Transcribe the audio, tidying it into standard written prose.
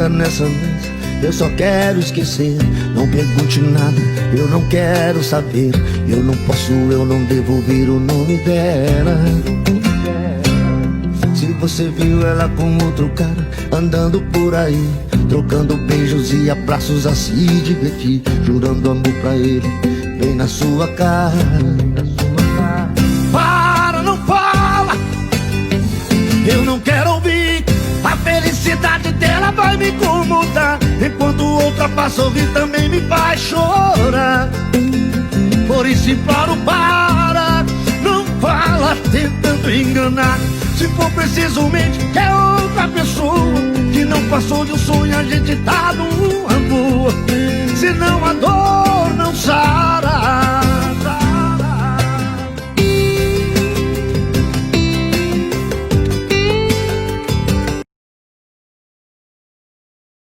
senta nessa mesa, eu só quero esquecer. Não pergunte nada, eu não quero saber. Eu não posso, eu não devo ouvir o nome dela. Se você viu ela com outro cara andando por aí, trocando beijos e abraços a se divertir, jurando amor pra ele, bem na sua cara. Para, não fala, eu não quero ouvir. A felicidade dela vai me incomodar, enquanto outra passa a ouvir também me faz chorar. Por isso imploro, para, não fala tentando enganar. Se for preciso mente que é outra pessoa, que não passou de um sonho, a gente tá numa boa. Senão a dor não sara.